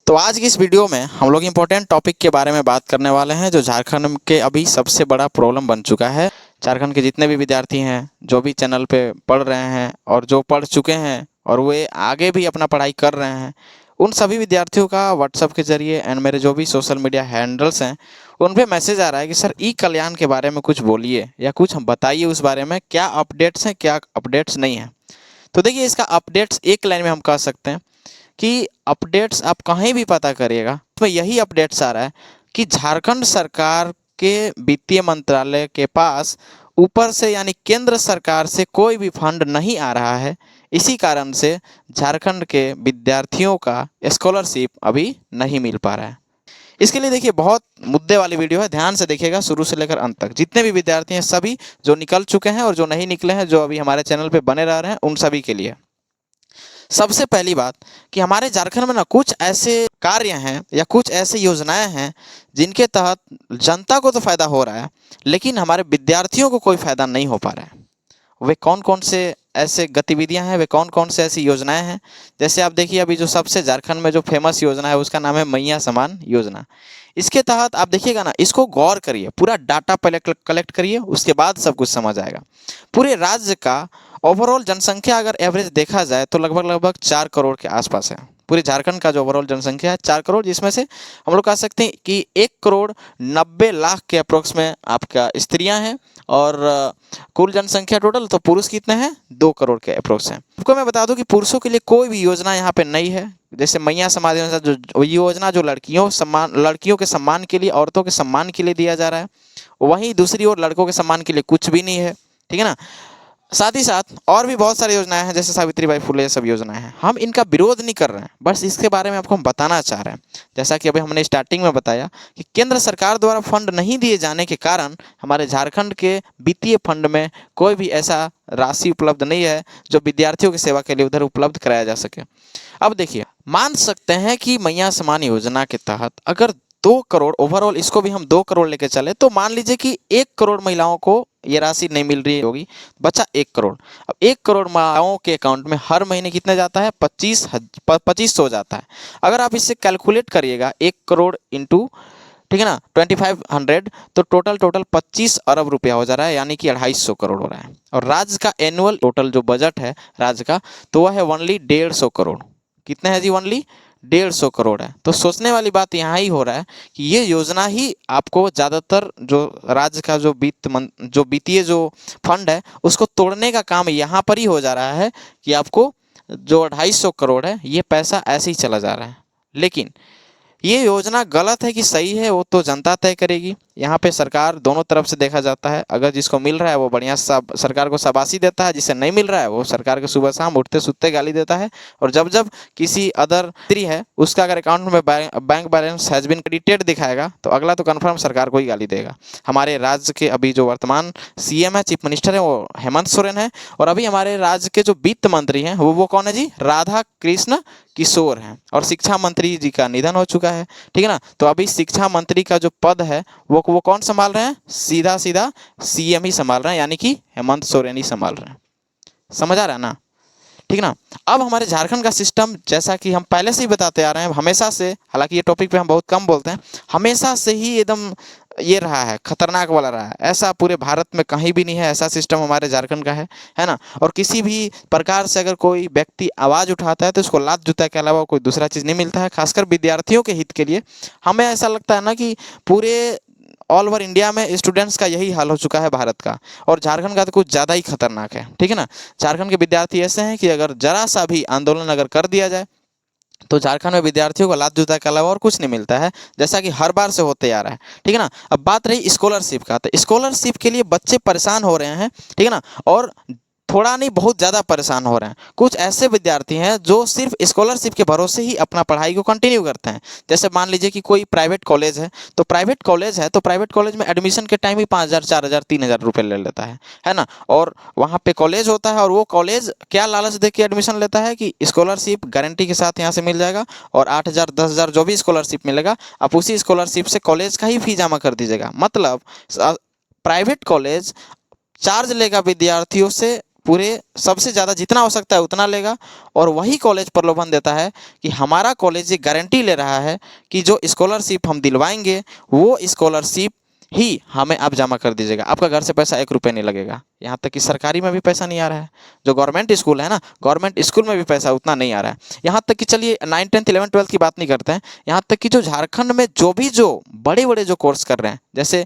तो आज की इस वीडियो में हम लोग इम्पोर्टेंट टॉपिक के बारे में बात करने वाले हैं जो झारखंड के अभी सबसे बड़ा प्रॉब्लम बन चुका है। झारखंड के जितने भी विद्यार्थी हैं जो भी चैनल पे पढ़ रहे हैं और जो पढ़ चुके हैं और वे आगे भी अपना पढ़ाई कर रहे हैं, उन सभी विद्यार्थियों का व्हाट्सएप के जरिए एंड मेरे जो भी सोशल मीडिया हैंडल्स हैं उन पे मैसेज आ रहा है कि सर ई कल्याण के बारे में कुछ बोलिए या कुछ हम बताइए उस बारे में, क्या अपडेट्स हैं क्या अपडेट्स नहीं हैं। तो देखिए, इसका अपडेट्स एक लाइन में हम कह सकते हैं कि अपडेट्स आप कहीं भी पता करिएगा उसमें यही अपडेट्स आ रहा है कि झारखंड सरकार के वित्तीय मंत्रालय के पास ऊपर से यानी केंद्र सरकार से कोई भी फंड नहीं आ रहा है। इसी कारण से झारखंड के विद्यार्थियों का स्कॉलरशिप अभी नहीं मिल पा रहा है। इसके लिए देखिए, बहुत मुद्दे वाली वीडियो है, ध्यान से देखिएगा शुरू से लेकर अंत तक। जितने भी विद्यार्थी हैं सभी, जो निकल चुके हैं और जो नहीं निकले हैं, जो अभी हमारे चैनल पे बने रह रहे हैं, उन सभी के लिए सबसे पहली बात कि हमारे झारखंड में ना कुछ ऐसे कार्य हैं या कुछ ऐसे योजनाएं हैं जिनके तहत जनता को तो फायदा हो रहा है लेकिन हमारे विद्यार्थियों को कोई फायदा नहीं हो पा रहा है। वे कौन कौन से ऐसे गतिविधियां हैं, वे कौन कौन से ऐसी योजनाएं हैं। जैसे आप देखिए, अभी जो सबसे झारखंड में जो फेमस योजना है उसका नाम है मैया समान योजना। इसके तहत आप देखिएगा ना, इसको गौर करिए, पूरा डाटा पहले कलेक्ट करिए, उसके बाद सब कुछ समझ आएगा। पूरे राज्य का ओवरऑल जनसंख्या अगर एवरेज देखा जाए तो लगभग 4 करोड़ के आसपास है। पूरे झारखंड का जो ओवरऑल जनसंख्या है 4 करोड़, जिसमें से हम लोग कह सकते हैं कि 1 करोड़ 90 लाख के अप्रोक्स में आपका स्त्रियां हैं और कुल जनसंख्या टोटल तो पुरुष कितने हैं, 2 करोड़ के अप्रोक्स हैं। आपको मैं बता दूं कि पुरुषों के लिए कोई भी योजना यहाँ पे नहीं है। जैसे मैया समाज योजना, जो योजना जो लड़कियों के सम्मान के लिए, औरतों के सम्मान के लिए दिया जा रहा है, वहीं दूसरी ओर लड़कों के सम्मान के लिए कुछ भी नहीं है। ठीक है ना। साथ ही साथ और भी बहुत सारी योजनाएं हैं, जैसे सावित्रीबाई फुले, सब योजनाएं हैं। हम इनका विरोध नहीं कर रहे हैं, बस इसके बारे में आपको हम बताना चाह रहे हैं। जैसा कि अभी हमने स्टार्टिंग में बताया कि केंद्र सरकार द्वारा फंड नहीं दिए जाने के कारण हमारे झारखंड के वित्तीय फंड में कोई भी ऐसा राशि उपलब्ध नहीं है जो विद्यार्थियों की सेवा के लिए उधर उपलब्ध कराया जा सके। अब देखिए, मान सकते हैं कि मैया समान योजना के तहत अगर 2 करोड़ ओवरऑल, इसको भी हम 2 करोड़ लेके चले तो मान लीजिए कि 1 करोड़ महिलाओं को ये राशि नहीं मिल रही होगी, बचा 1 करोड़। अब 1 करोड़ महिलाओं के अकाउंट में हर महीने कितने जाता है, 2500 जाता है। अगर आप इससे कैलकुलेट करिएगा 1 करोड़ इंटू, ठीक है ना, 2500, तो टोटल 25 अरब रुपया हो जा रहा है, यानी कि 250 करोड़ हो रहा है। और राज्य का एनुअल टोटल जो बजट है राज्य का, तो वह है ओनली 150 करोड़। कितने है जी, ओनली 150 करोड़ है। तो सोचने वाली बात यहाँ ही हो रहा है कि ये योजना ही आपको ज़्यादातर जो राज्य का जो वित्तीय जो फंड है उसको तोड़ने का काम यहाँ पर ही हो जा रहा है कि आपको जो 250 करोड़ है ये पैसा ऐसे ही चला जा रहा है। लेकिन ये योजना गलत है कि सही है वो तो जनता तय करेगी। यहाँ पे सरकार दोनों तरफ से देखा जाता है। अगर जिसको मिल रहा है वो बढ़िया सरकार को शाबाशी देता है, जिसे नहीं मिल रहा है वो सरकार को सुबह शाम उठते सुतते गाली देता है। और जब जब किसी अदर स्त्री है उसका अगर अकाउंट में bank balance has been credited दिखाएगा तो अगला तो कन्फर्म सरकार को ही गाली देगा। हमारे राज्य के अभी जो वर्तमान सीएम है, चीफ मिनिस्टर है, वो हेमंत सोरेन है। और अभी हमारे राज्य के जो वित्त मंत्री हैं वो कौन है जी, राधा कृष्ण किशोर हैं। और शिक्षा मंत्री जी का निधन हो चुका है। ठीक है ना। तो अभी शिक्षा मंत्री का जो पद है वो कौन संभाल रहे हैं, सीधा सीएम ही संभाल रहे हैं, यानी कि हेमंत सोरेन ही संभाल रहे हैं। समझ आ रहा है ना। ठीक ना। अब हमारे झारखंड का सिस्टम, जैसा कि हम पहले से ही बताते आ रहे हैं हमेशा से, हालांकि ये टॉपिक पे हम बहुत कम बोलते हैं, हमेशा से ही एकदम ये रहा है, खतरनाक वाला रहा है। ऐसा पूरे भारत में कहीं भी नहीं है, ऐसा सिस्टम हमारे झारखंड का है ना। और किसी भी प्रकार से अगर कोई व्यक्ति आवाज़ उठाता है तो उसको लात जूता के अलावा कोई दूसरा चीज़ नहीं मिलता है। खासकर विद्यार्थियों के हित के लिए हमें ऐसा लगता है ना कि पूरे ऑल ओवर इंडिया में स्टूडेंट्स का यही हाल हो चुका है भारत का, और झारखंड का तो कुछ ज़्यादा ही खतरनाक है। ठीक है ना। झारखंड के विद्यार्थी ऐसे हैं कि अगर जरा सा भी आंदोलन अगर कर दिया जाए तो झारखंड में विद्यार्थियों को लात जूता के अलावा और कुछ नहीं मिलता है, जैसा कि हर बार से होते आ रहा है। ठीक है ना। अब बात रही स्कॉलरशिप का, तो स्कॉलरशिप के लिए बच्चे परेशान हो रहे हैं। ठीक है ना। और थोड़ा नहीं, बहुत ज़्यादा परेशान हो रहे हैं। कुछ ऐसे विद्यार्थी हैं जो सिर्फ स्कॉलरशिप के भरोसे ही अपना पढ़ाई को कंटिन्यू करते हैं। जैसे मान लीजिए कि कोई प्राइवेट कॉलेज है, तो प्राइवेट कॉलेज में एडमिशन के टाइम ही 5,000 4,000 3,000 रुपये ले लेता है ना। और वहाँ पे कॉलेज होता है और वो कॉलेज क्या लालच दे के एडमिशन लेता है कि स्कॉलरशिप गारंटी के साथ यहाँ से मिल जाएगा, और 8,000 10,000 जो भी स्कॉलरशिप मिलेगा आप उसी स्कॉलरशिप से कॉलेज का ही फी जमा कर दीजिएगा। मतलब प्राइवेट कॉलेज चार्ज लेगा विद्यार्थियों से पूरे सबसे ज़्यादा जितना हो सकता है उतना लेगा, और वही कॉलेज प्रलोभन देता है कि हमारा कॉलेज ये गारंटी ले रहा है कि जो स्कॉलरशिप हम दिलवाएंगे वो स्कॉलरशिप ही हमें आप जमा कर दीजिएगा, आपका घर से पैसा 1 रुपये नहीं लगेगा। यहाँ तक कि सरकारी में भी पैसा नहीं आ रहा है, जो गवर्नमेंट स्कूल है ना, गवर्नमेंट स्कूल में भी पैसा उतना नहीं आ रहा है। यहाँ तक कि चलिए 9, 10, 11, 12 की बात नहीं करते हैं, यहाँ तक कि जो झारखंड में जो बड़े बड़े जो कोर्स कर रहे हैं, जैसे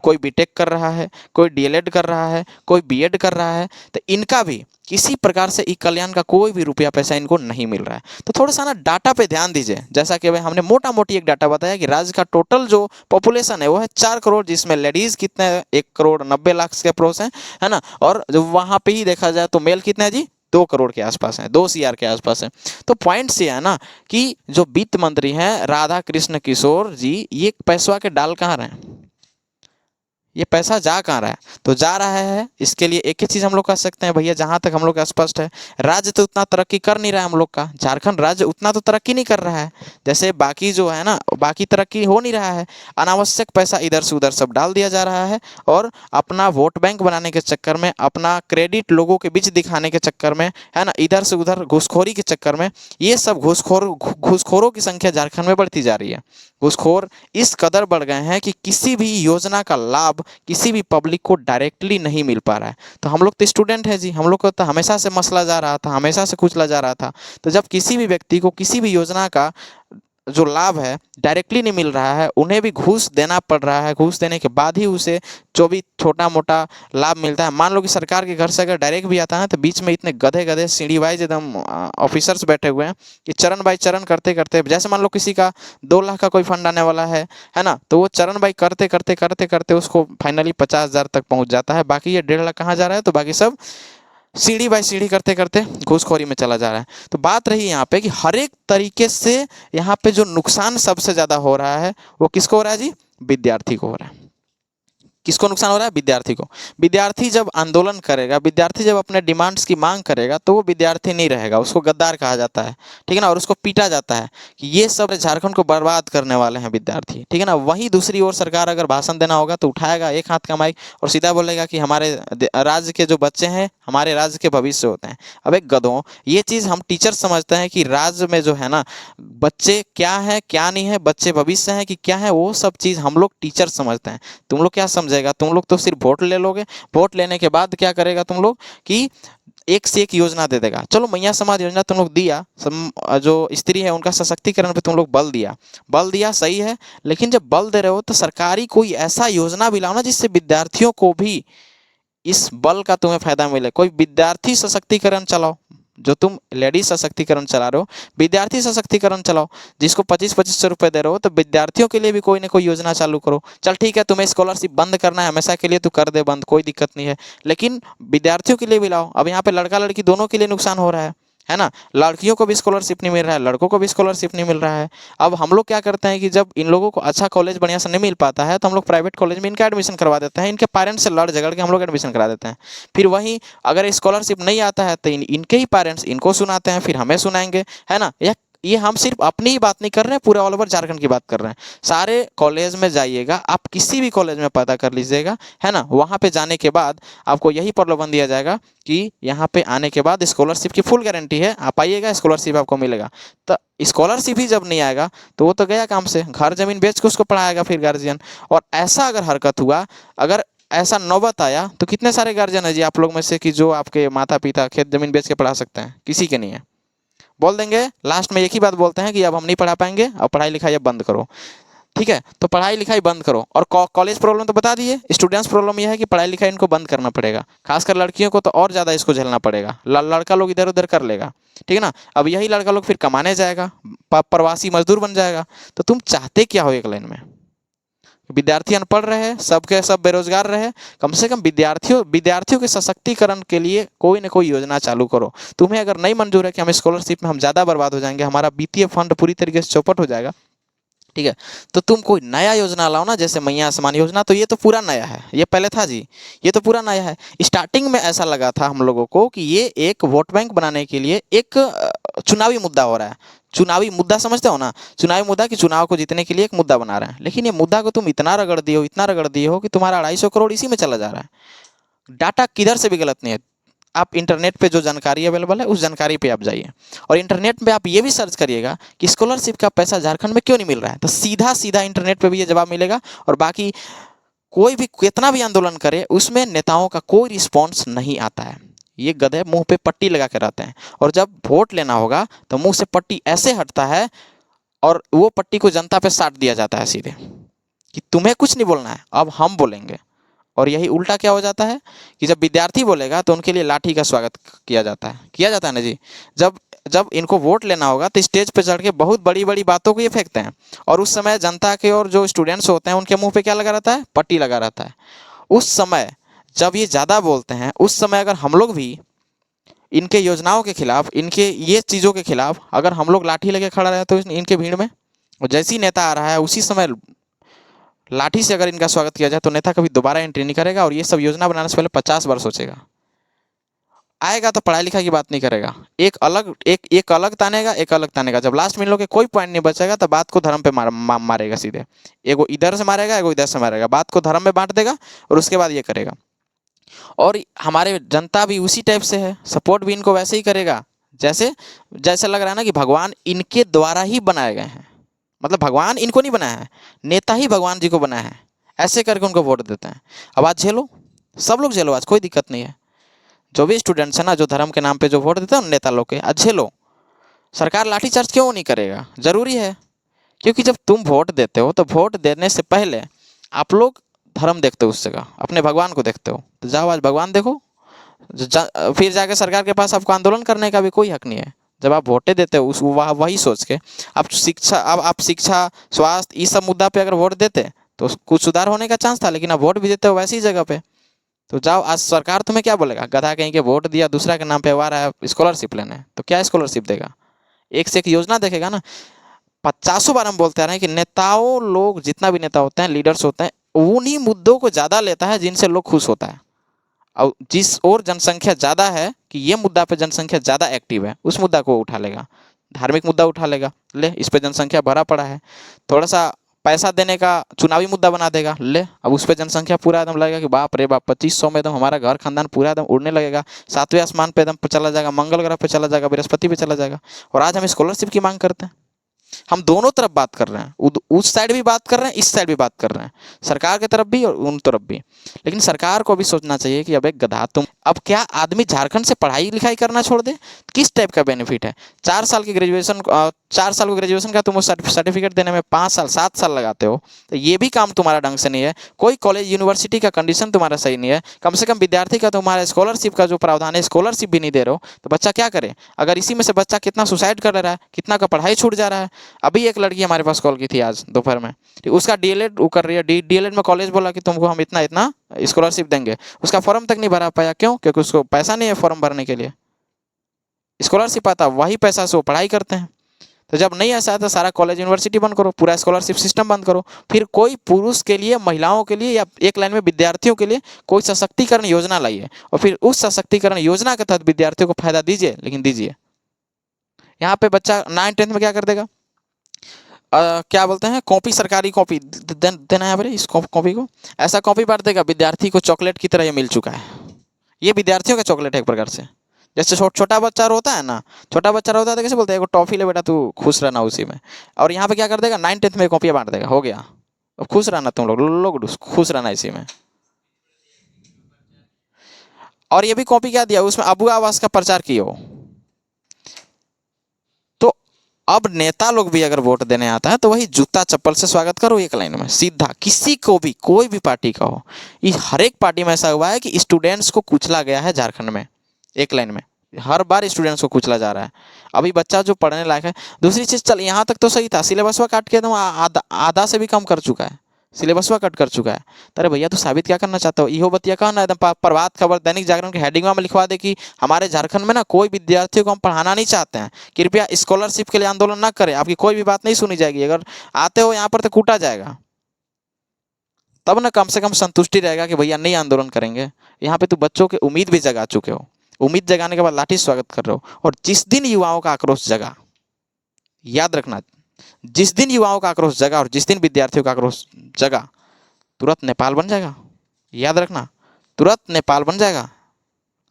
कोई बीटेक कर रहा है, कोई डीएलएड कर रहा है, कोई बीएड कर रहा है, तो इनका भी किसी प्रकार से ई कल्याण का कोई भी रुपया पैसा इनको नहीं मिल रहा है। तो थोड़ा सा ना डाटा पे ध्यान दीजिए। जैसा कि भाई हमने मोटा मोटी एक डाटा बताया कि राज्य का टोटल जो पॉपुलेशन है वो है 4 करोड़, जिसमें लेडीज कितने 1,90,00,000 के अप्रोच हैं, है ना। और जब वहाँ पे ही देखा जाए तो मेल कितने हैं जी, 2 करोड़ के आसपास है, 2 CR के आसपास है। तो पॉइंट्स ये है ना कि जो वित्त मंत्री हैं राधा कृष्ण किशोर जी, ये पैसा के डाल कहाँ रहे हैं, ये पैसा जा कहाँ रहा है, तो जा रहा है इसके लिए एक ही चीज़ हम लोग कह सकते हैं भैया, जहाँ तक हम लोग का स्पष्ट है, राज्य तो उतना तरक्की कर नहीं रहा है हम लोग का, झारखंड राज्य उतना तो तरक्की नहीं कर रहा है जैसे बाकी जो है ना, बाकी तरक्की हो नहीं रहा है। अनावश्यक पैसा इधर से उधर सब डाल दिया जा रहा है, और अपना वोट बैंक बनाने के चक्कर में, अपना क्रेडिट लोगों के बीच दिखाने के चक्कर में, है ना, इधर से उधर घूसखोरी के चक्कर में, ये सब घूसखोरों की संख्या झारखंड में बढ़ती जा रही है। घूसखोर इस कदर बढ़ गए हैं कि किसी भी योजना का लाभ किसी भी पब्लिक को डायरेक्टली नहीं मिल पा रहा है। तो हम लोग तो स्टूडेंट हैं जी, हम लोग को तो हमेशा से मसला जा रहा था, हमेशा से कुचला जा रहा था। तो जब किसी भी व्यक्ति को किसी भी योजना का जो लाभ है डायरेक्टली नहीं मिल रहा है, उन्हें भी घूस देना पड़ रहा है, घूस देने के बाद ही उसे जो भी छोटा मोटा लाभ मिलता है। मान लो कि सरकार के घर से अगर डायरेक्ट भी आता है तो बीच में इतने गधे गधे सीढ़ी वाइज एकदम ऑफिसर्स बैठे हुए हैं कि चरण बाई चरण करते करते, जैसे मान लो किसी का 2 लाख का कोई फंड आने वाला है ना, तो वो चरण बाई करते करते करते करते उसको फाइनली 50,000 तक पहुंच जाता है। बाकी ये 1.5 लाख कहाँ जा रहा है, तो बाकी सब सीढ़ी बाई सीढ़ी करते करते घूसखोरी में चला जा रहा है। तो बात रही यहाँ पे कि हर एक तरीके से यहाँ पे जो नुकसान सबसे ज़्यादा हो रहा है वो किसको हो रहा है जी, विद्यार्थी को हो रहा है। किसको नुकसान हो रहा है, विद्यार्थी को। विद्यार्थी जब आंदोलन करेगा, विद्यार्थी जब अपने डिमांड्स की मांग करेगा, तो वो विद्यार्थी नहीं रहेगा, उसको गद्दार कहा जाता है, ठीक है ना, और उसको पीटा जाता है कि ये सब झारखंड को बर्बाद करने वाले हैं विद्यार्थी, ठीक है ना। वहीं दूसरी ओर सरकार अगर भाषण देना होगा तो उठाएगा एक हाथ का माइक और सीधा बोलेगा कि हमारे राज्य के जो बच्चे हैं हमारे राज्य के भविष्य होते हैं। अब एक गधों, ये चीज़ हम टीचर समझते हैं कि राज्य में जो है ना बच्चे क्या है क्या नहीं है, बच्चे भविष्य हैं कि क्या है, वो सब चीज़ हम लोग टीचर समझते हैं। तुम लोग क्या समझेगा, तुम लोग तो सिर्फ वोट ले लोगे, वोट लेने के बाद क्या करेगा तुम लोग कि एक से एक योजना दे देगा। चलो मैया समाज योजना तुम लोग दिया, जो स्त्री है उनका सशक्तिकरण पे तुम लोग बल दिया सही है, लेकिन जब बल दे रहे हो तो सरकारी कोई ऐसा योजना भी लाओ ना जिससे विद्यार्थियों को भी इस बल का तुम्हें फायदा मिले। कोई विद्यार्थी सशक्तिकरण चलाओ, जो तुम लेडीज सशक्तिकरण चला रहे हो, विद्यार्थी सशक्तिकरण चलाओ, जिसको 25-25 रुपए दे रहे हो, तो विद्यार्थियों के लिए भी कोई ना कोई योजना चालू करो। चल ठीक है, तुम्हें स्कॉलरशिप बंद करना है हमेशा के लिए, तो कर दे बंद, कोई दिक्कत नहीं है, लेकिन विद्यार्थियों के लिए भी लाओ। अब यहाँ पे लड़का लड़की दोनों के लिए नुकसान हो रहा है ना, लड़कियों को भी स्कॉलरशिप नहीं मिल रहा है, लड़कों को भी स्कॉलरशिप नहीं मिल रहा है। अब हम लोग क्या करते हैं कि जब इन लोगों को अच्छा कॉलेज बढ़िया से नहीं मिल पाता है तो हम लोग प्राइवेट कॉलेज में इनका एडमिशन करवा देते हैं, इनके पेरेंट्स से लड़ झगड़ के हम लोग एडमिशन करा देते हैं। फिर वहीं अगर स्कॉलरशिप नहीं आता है तो इनके ही पेरेंट्स इनको सुनाते हैं, फिर हमें सुनाएंगे, है ना। ये हम सिर्फ अपनी ही बात नहीं कर रहे हैं, पूरे ऑल ओवर झारखंड की बात कर रहे हैं। सारे कॉलेज में जाइएगा, आप किसी भी कॉलेज में पता कर लीजिएगा, है ना, वहाँ पे जाने के बाद आपको यही प्रलोभन दिया जाएगा कि यहाँ पे आने के बाद स्कॉलरशिप की फुल गारंटी है, आप आइएगा स्कॉलरशिप आपको मिलेगा। तो स्कॉलरशिप ही जब नहीं आएगा तो वो तो गया काम से, घर जमीन बेच के उसको पढ़ाएगा फिर गार्जियन। और ऐसा अगर हरकत हुआ, अगर ऐसा नौबत आया, तो कितने सारे गार्जियन है जी आप लोग में से कि जो आपके माता पिता खेत जमीन बेच के पढ़ा सकते हैं, किसी के नहीं है। बोल देंगे लास्ट में एक ही बात बोलते हैं कि अब हम नहीं पढ़ा पाएंगे, अब पढ़ाई लिखाई अब बंद करो, ठीक है। तो पढ़ाई लिखाई बंद करो। और कॉलेज प्रॉब्लम तो बता दिए, स्टूडेंट्स प्रॉब्लम यह है कि पढ़ाई लिखाई इनको बंद करना पड़ेगा, खासकर लड़कियों को तो और ज़्यादा इसको झेलना पड़ेगा, लड़का लोग इधर उधर कर लेगा, ठीक है ना। अब यही लड़का लोग फिर कमाने जाएगा, प्रवासी मजदूर बन जाएगा। तो तुम चाहते क्या हो एक लाइन में, विद्यार्थी अनपढ़ रहे, सबके सब बेरोजगार रहे, कम से कम विद्यार्थियों के सशक्तिकरण के लिए कोई ना कोई योजना चालू करो। तुम्हें अगर नहीं मंजूर है कि हम स्कॉलरशिप में हम ज़्यादा बर्बाद हो जाएंगे, हमारा वित्तीय फंड पूरी तरीके से चौपट हो जाएगा, ठीक है, तो तुम कोई नया योजना लाओ ना, जैसे मैया आसमान योजना। तो ये तो पूरा नया है, ये पहले था जी, ये तो पूरा नया है। स्टार्टिंग में ऐसा लगा था हम लोगों को कि ये एक वोट बैंक बनाने के लिए एक चुनावी मुद्दा हो रहा है। चुनावी मुद्दा समझते हो ना, चुनावी मुद्दा कि चुनाव को जीतने के लिए एक मुद्दा बना रहे हैं। लेकिन ये मुद्दा को तुम इतना रगड़ दिए हो कि तुम्हारा 250 करोड़ इसी में चला जा रहा है। डाटा किधर से भी गलत नहीं है। आप इंटरनेट पे जो जानकारी अवेलेबल है उस जानकारी पे आप जाइए, और इंटरनेट पे आप ये भी सर्च करिएगा कि स्कॉलरशिप का पैसा झारखंड में क्यों नहीं मिल रहा है, तो सीधा सीधा इंटरनेट पे भी ये जवाब मिलेगा। और बाकी कोई भी कितना भी आंदोलन करे उसमें नेताओं का कोई रिस्पॉन्स नहीं आता है। ये गधे मुंह पे पट्टी लगा के रहते हैं, और जब वोट लेना होगा तो मुंह से पट्टी ऐसे हटता है और वो पट्टी को जनता पे साट दिया जाता है सीधे, कि तुम्हें कुछ नहीं बोलना है, अब हम बोलेंगे। और यही उल्टा क्या हो जाता है कि जब विद्यार्थी बोलेगा तो उनके लिए लाठी का स्वागत किया जाता है ना जी। जब जब इनको वोट लेना होगा तो स्टेज पे चढ़ के बहुत बड़ी बड़ी बातों को ये फेंकते हैं, और उस समय जनता के और जो स्टूडेंट्स होते हैं उनके मुंह पे क्या लगा रहता है, पट्टी लगा रहता है। उस समय जब ये ज़्यादा बोलते हैं, उस समय अगर हम लोग भी इनके योजनाओं के खिलाफ, इनके ये चीज़ों के खिलाफ अगर हम लोग लाठी लेके खड़ा रहे तो इनके भीड़ में, और जैसी नेता आ रहा है उसी समय लाठी से अगर इनका स्वागत किया जाए तो नेता कभी दोबारा एंट्री नहीं करेगा, और ये सब योजना बनाने से पहले 50 बार सोचेगा। आएगा तो पढ़ाई लिखाई की बात नहीं करेगा, एक अलग तानेगा, एक अलग तानेगा। जब लास्ट में इन लोग के कोई पॉइंट नहीं बचेगा तो बात को धर्म पे मारेगा सीधे। एगो इधर से मारेगा, एगो इधर से मारेगा, बात को धर्म में बांट देगा, और उसके बाद ये करेगा। और हमारे जनता भी उसी टाइप से है, सपोर्ट भी इनको वैसे ही करेगा जैसे जैसे लग रहा है ना कि भगवान इनके द्वारा ही बनाए गए हैं। मतलब भगवान इनको नहीं बनाया है, नेता ही भगवान जी को बनाया है, ऐसे करके उनको वोट देते हैं। अब आज झेलो, सब लोग झेलो, आज कोई दिक्कत नहीं है। जो भी स्टूडेंट्स है ना, जो धर्म के नाम पे जो वोट देते हैं नेता लोग के, आज झेलो। सरकार लाठीचार्ज क्यों नहीं करेगा, जरूरी है। क्योंकि जब तुम वोट देते हो तो वोट देने से पहले आप लोग धर्म देखते हो, उस जगह अपने भगवान को देखते हो, तो जाओ आज भगवान देखो। फिर जाके सरकार के पास आपको आंदोलन करने का भी कोई हक नहीं है। जब आप वोटें देते हो उस वही सोच के, आप शिक्षा स्वास्थ्य इस सब मुद्दा पे अगर वोट देते तो कुछ सुधार होने का चांस था, लेकिन आप वोट भी देते हो वैसी जगह पे। तो जाओ, आज सरकार तुम्हें क्या बोलेगा, गधा कहीं के वोट दिया दूसरा के नाम पे आ रहा है स्कॉलरशिप लेने, तो क्या स्कॉलरशिप देगा, एक से एक योजना देखेगा ना। 50 बार हम बोलते आ रहे हैं कि नेताओं लोग, जितना भी नेता होते हैं, लीडर्स होते हैं, उन्हीं मुद्दों को ज़्यादा लेता है जिनसे लोग खुश होता है। और जिस और जनसंख्या ज़्यादा है कि ये मुद्दा पे जनसंख्या ज़्यादा एक्टिव है, उस मुद्दा को उठा लेगा। धार्मिक मुद्दा उठा लेगा, ले इस पे जनसंख्या भरा पड़ा है, थोड़ा सा पैसा देने का चुनावी मुद्दा बना देगा, ले अब उस पर जनसंख्या पूरा एकदम लगेगा कि बाप रे बाप 2500 में एकदम हमारा घर खानदान पूरा एकदम उड़ने लगेगा, 7वें आसमान पे एकदम चला जाएगा, मंगल ग्रह पे चला जाएगा, बृहस्पति पे चला जाएगा। और आज हम स्कॉलरशिप की मांग करते हैं। हम दोनों तरफ बात कर रहे हैं, उस साइड भी बात कर रहे हैं, इस साइड भी बात कर रहे हैं, सरकार की तरफ भी और उन तरफ भी। लेकिन सरकार को भी सोचना चाहिए कि अब एक गधा तुम, अब क्या आदमी झारखंड से पढ़ाई लिखाई करना छोड़ दे, किस टाइप का बेनिफिट है। 4 साल की ग्रेजुएशन, 4 साल को ग्रेजुएशन का तुम सर्टिफिकेट देने में 5 साल 7 साल लगाते हो, तो ये भी काम तुम्हारा ढंग से नहीं है। कोई कॉलेज यूनिवर्सिटी का कंडीशन तुम्हारा सही नहीं है, कम से कम विद्यार्थी का तुम्हारा स्कॉलरशिप का जो प्रावधान है, स्कॉलरशिप भी नहीं दे रहे हो, तो बच्चा क्या करे। अगर इसी में से बच्चा कितना सुसाइड कर ले रहा है, कितना का पढ़ाई छूट जा रहा है। अभी एक लड़की हमारे पास कॉल की थी आज दोपहर में, उसका डीएलएड वो कर रही है, डीएलएड में कॉलेज बोला कि तुमको हम इतना इतना स्कॉलरशिप देंगे, उसका फॉर्म तक नहीं भरा पाया। क्यों? क्योंकि उसको पैसा नहीं है फॉर्म भरने के लिए। स्कॉलरशिप आता वही पैसा से वो पढ़ाई करते हैं। तो जब नहीं ऐसा है तो सारा कॉलेज यूनिवर्सिटी बंद करो, पूरा स्कॉलरशिप सिस्टम बंद करो। फिर कोई पुरुष के लिए, महिलाओं के लिए, या एक लाइन में विद्यार्थियों के लिए कोई सशक्तिकरण योजना लाइए, और फिर उस सशक्तिकरण योजना के तहत विद्यार्थियों को फायदा दीजिए, लेकिन दीजिए। यहाँ पे बच्चा 9th-10th में क्या कर देगा, क्या बोलते हैं, कॉपी, सरकारी कॉपी देना है, इस कॉपी को ऐसा कॉपी बांट देगा, विद्यार्थी को चॉकलेट की तरह ये मिल चुका है। ये विद्यार्थियों का चॉकलेट है एक प्रकार से। जैसे छोटा बच्चा रोता है ना, छोटा बच्चा रोता है तो कैसे बोलते हैं, टॉफी ले बेटा तू खुश रहना उसी में। और यहाँ पे क्या कर देगा, 9th-10th में कॉपियाँ बांट देगा, हो गया अब खुश रहना, तुम लोग खुश रहना इसी में। और ये भी कॉपी क्या दिया, उसमें अबू आवास का प्रचार किया हो। तो अब नेता लोग भी अगर वोट देने आता है तो वही जूता चप्पल से स्वागत करो, एक लाइन में सीधा, किसी को भी, कोई भी पार्टी का हो। ये हर एक पार्टी में ऐसा हुआ है कि स्टूडेंट्स को कुचला गया है झारखंड में, एक लाइन में हर बार स्टूडेंट्स को कुचला जा रहा है। अभी बच्चा जो पढ़ने लायक है, दूसरी चीज़, चल यहाँ तक तो सही था, सिलेबसवा काट के एकदम आधा से भी कम कर चुका है, सिलेबसवा कट कर चुका है। अरे भैया तू साबित क्या करना चाहता हो, इहो बतिया कहना एकदम प्रभात खबर, दैनिक जागरण के हेडिंग में लिखवा दे कि हमारे झारखंड में ना कोई विद्यार्थियों को हम पढ़ाना नहीं चाहते हैं, कृपया स्कॉलरशिप के लिए आंदोलन ना करें, आपकी कोई भी बात नहीं सुनी जाएगी, अगर आते हो यहाँ पर तो कूटा जाएगा। तब ना कम से कम संतुष्टि रहेगा कि भैया नहीं आंदोलन करेंगे। यहाँ पे तो बच्चों के उम्मीद भी जगा चुके हो, उम्मीद जगाने के बाद लाठी स्वागत कर रहे हो। और जिस दिन युवाओं का आक्रोश जगा, याद रखना, जिस दिन युवाओं का आक्रोश जगा और जिस दिन विद्यार्थियों का आक्रोश जगा, तुरंत नेपाल बन जाएगा। याद रखना, तुरंत नेपाल बन जाएगा।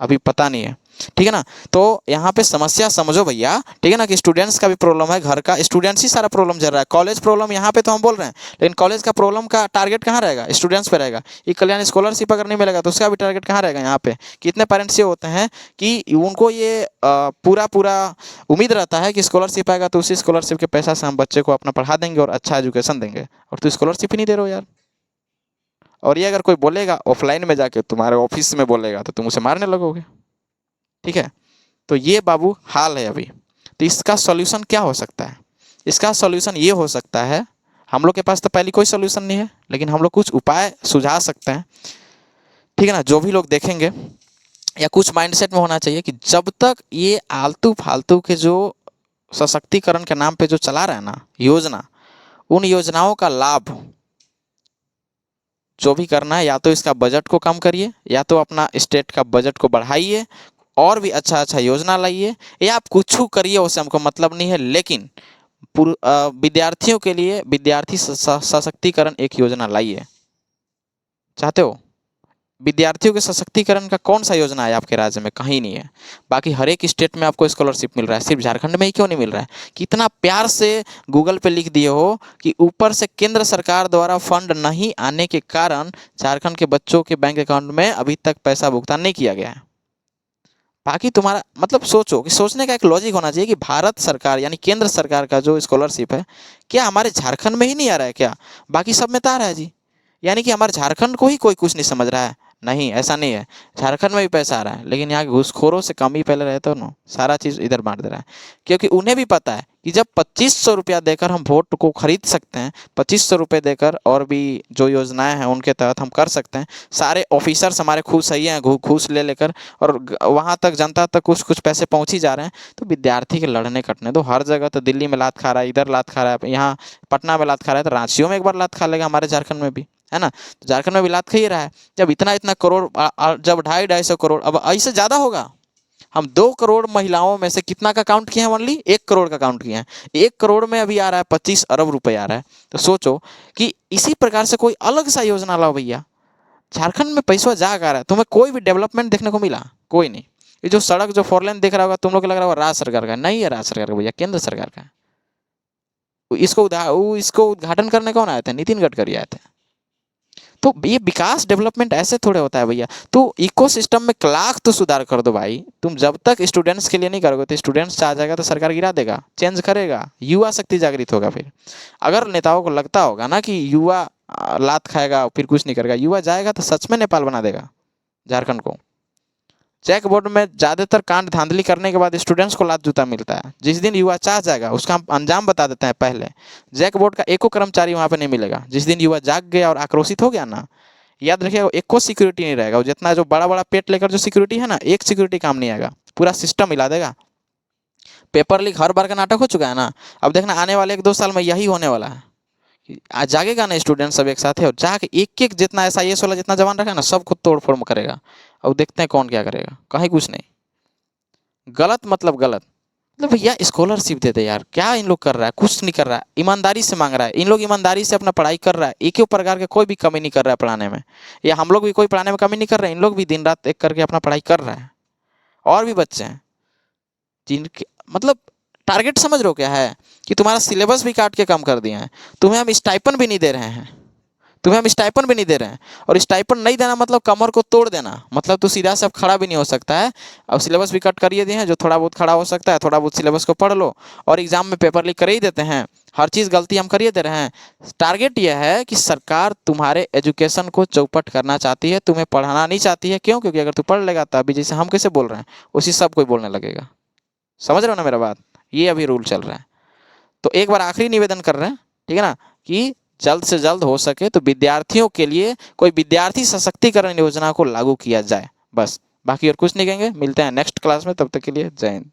अभी पता नहीं है, ठीक है ना। तो यहाँ पे समस्या समझो भैया, ठीक है ना, कि स्टूडेंट्स का भी प्रॉब्लम है, घर का स्टूडेंट्स ही सारा प्रॉब्लम झेल रहा है। कॉलेज प्रॉब्लम यहाँ पे तो हम बोल रहे हैं, लेकिन कॉलेज का प्रॉब्लम का टारगेट कहाँ रहेगा, स्टूडेंट्स पे रहेगा। ये कल्याण स्कॉलरशिप अगर नहीं मिलेगा तो उसका भी टारगेट कहाँ रहेगा। यहाँ पे कितने पेरेंट्स ये होते हैं कि उनको ये पूरा पूरा उम्मीद रहता है कि स्कॉलरशिप आएगा तो उसी स्कॉलरशिप के पैसा से हम बच्चे को अपना पढ़ा देंगे और अच्छा एजुकेशन देंगे, और तो स्कॉलरशिप ही नहीं दे रहे हो यार। और ये अगर कोई बोलेगा ऑफलाइन में जाके तुम्हारे ऑफिस में बोलेगा तो तुम उसे मारने लगोगे, ठीक है। तो ये बाबू हाल है अभी। तो इसका सॉल्यूशन क्या हो सकता है, इसका सॉल्यूशन ये हो सकता है, हम लोग के पास तो पहले कोई सॉल्यूशन नहीं है, लेकिन हम लोग कुछ उपाय सुझा सकते हैं, ठीक है ना। जो भी लोग देखेंगे या कुछ माइंडसेट में होना चाहिए कि जब तक ये आलतू फालतू के जो सशक्तिकरण के नाम पे जो चला रहा है ना योजना, उन योजनाओं का लाभ जो भी करना है, या तो इसका बजट को कम करिए, या तो अपना स्टेट का बजट को बढ़ाइए और भी अच्छा अच्छा योजना लाइए, या आप कुछ करिए, उससे हमको मतलब नहीं है। लेकिन विद्यार्थियों के लिए विद्यार्थी सशक्तिकरण एक योजना लाइए। चाहते हो विद्यार्थियों के सशक्तिकरण का कौन सा योजना है आपके राज्य में? कहीं नहीं है। बाकी हर एक स्टेट में आपको स्कॉलरशिप मिल रहा है, सिर्फ झारखंड में ही क्यों नहीं मिल रहा है? कितना प्यार से गूगल पे लिख दिए हो कि ऊपर से केंद्र सरकार द्वारा फंड नहीं आने के कारण झारखंड के बच्चों के बैंक अकाउंट में अभी तक पैसा भुगतान नहीं किया गया है। बाकी तुम्हारा मतलब सोचो कि सोचने का एक लॉजिक होना चाहिए कि भारत सरकार यानी केंद्र सरकार का जो स्कॉलरशिप है, क्या हमारे झारखंड में ही नहीं आ रहा है क्या? बाकी सब में तो आ रहा है जी। यानी कि हमारे झारखंड को ही कोई कुछ नहीं समझ रहा है? नहीं, ऐसा नहीं है। झारखंड में भी पैसा आ रहा है, लेकिन यहाँ के घूसखोरों से कम ही पहले रहते हो ना, सारा चीज़ इधर बांट दे रहा है। क्योंकि उन्हें भी पता है कि जब 2500 रुपया देकर हम वोट को खरीद सकते हैं, 2500 रुपये देकर और भी जो योजनाएं हैं उनके तहत हम कर सकते हैं, सारे ऑफिसर्स हमारे खुश सही हैं घूस ले लेकर, और वहाँ तक जनता तक कुछ कुछ पैसे पहुँच ही जा रहे हैं। तो विद्यार्थी के लड़ने कटने दो। हर जगह तो दिल्ली में लात खा रहा है, इधर लात खा रहा है, यहाँ पटना में लात खा रहा है, तो रांचियों में एक बार लात खा लेगा हमारे झारखंड में भी, है ना। तो झारखंड में भी लात खा ही रहा है। जब इतना इतना करोड़ जब 250-250 करोड़, अब ऐसे ज़्यादा होगा। हम 2 करोड़ महिलाओं में से कितना का काउंट किए हैं? ओनली 1 करोड़ का काउंट किए हैं। 1 करोड़ में अभी आ रहा है 25 अरब रुपए आ रहा है। तो सोचो कि इसी प्रकार से कोई अलग सा योजना लाओ भैया। झारखंड में पैसा जा रहा है, तुम्हें कोई भी डेवलपमेंट देखने को मिला? कोई नहीं। ये जो सड़क जो 4 लेन दिख रहा होगा तुम लोग को लग रहा होगा राज्य सरकार का, नहीं है राज्य सरकार का भैया, केंद्र सरकार का है। इसको उद्घाटन करने कौन आए थे? नितिन गडकरी आए थे। तो ये विकास डेवलपमेंट ऐसे थोड़े होता है भैया। तो इकोसिस्टम में क्लाक तो सुधार कर दो भाई। तुम जब तक स्टूडेंट्स के लिए नहीं करोगे तो स्टूडेंट्स चाह जाएगा तो सरकार गिरा देगा, चेंज करेगा, युवा शक्ति जागृत होगा। फिर अगर नेताओं को लगता होगा ना कि युवा लात खाएगा फिर कुछ नहीं करेगा, युवा जाएगा तो सच में नेपाल बना देगा झारखंड को। चेक बोर्ड में ज़्यादातर कांड धांधली करने के बाद स्टूडेंट्स को लात जूता मिलता है। जिस दिन युवा चाह जाएगा उसका हम अंजाम बता देते हैं पहले। जैक बोर्ड का एको कर्मचारी वहाँ पे नहीं मिलेगा। जिस दिन युवा जाग गया और आक्रोशित हो गया ना, याद रखिएगा एको सिक्योरिटी नहीं रहेगा। जितना जो बड़ा बड़ा पेट लेकर जो सिक्योरिटी है ना, एक सिक्योरिटी काम नहीं आएगा, पूरा सिस्टम हिला देगा। पेपर लीक हर बार का नाटक हो चुका है ना, अब देखना आने वाले 1-2 साल में यही होने वाला है। आज जागेगा ना स्टूडेंट सब एक साथ है, और जाके एक एक जितना SIS वाला जितना जवान रखा है ना, सबको तोड़ फोड़ करेगा। अब देखते हैं कौन क्या करेगा। कहीं कुछ नहीं, गलत मतलब गलत। मतलब भैया स्कॉलरशिप दे दे यार, क्या इन लोग कर रहा है? कुछ नहीं कर रहा है, ईमानदारी से मांग रहा है। इन लोग ईमानदारी से अपना पढ़ाई कर रहा है, एक ही प्रकार के कोई भी कमी नहीं कर रहा है पढ़ाने में। या हम लोग भी कोई पढ़ाने में कमी नहीं कर रहे हैं, इन लोग भी दिन रात एक करके अपना पढ़ाई कर रहा है। और भी बच्चे हैं जिनके मतलब टारगेट समझ रहे हो क्या है कि तुम्हारा सिलेबस भी काट के कम कर दिए हैं, तुम्हें हम स्टाइपन भी नहीं दे रहे हैं, तुम्हें हम स्टाइपन भी नहीं दे रहे हैं। और स्टाइपन नहीं देना मतलब कमर को तोड़ देना, मतलब तो सीधा से अब खड़ा भी नहीं हो सकता है। अब सिलेबस भी कट करिए दिए हैं, जो थोड़ा बहुत खड़ा हो सकता है, थोड़ा बहुत सिलेबस को पढ़ लो और एग्जाम में पेपर लीक कर ही देते हैं। हर चीज़ गलती हम करिए दे रहे हैं। टारगेट यह है कि सरकार तुम्हारे एजुकेशन को चौपट करना चाहती है, तुम्हें पढ़ाना नहीं चाहती है। क्यों? क्योंकि अगर तू पढ़ लेगा तो अभी जैसे हम कैसे बोल रहे हैं उसी सब कोई बोलने लगेगा। समझ रहे हो ना मेरा बात? ये अभी रूल चल रहा है। तो एक बार आखिरी निवेदन कर रहे हैं, ठीक है ना, कि जल्द से जल्द हो सके तो विद्यार्थियों के लिए कोई विद्यार्थी सशक्तिकरण योजना को लागू किया जाए, बस। बाकी और कुछ नहीं कहेंगे। मिलते हैं नेक्स्ट क्लास में, तब तक के लिए जय हिंद।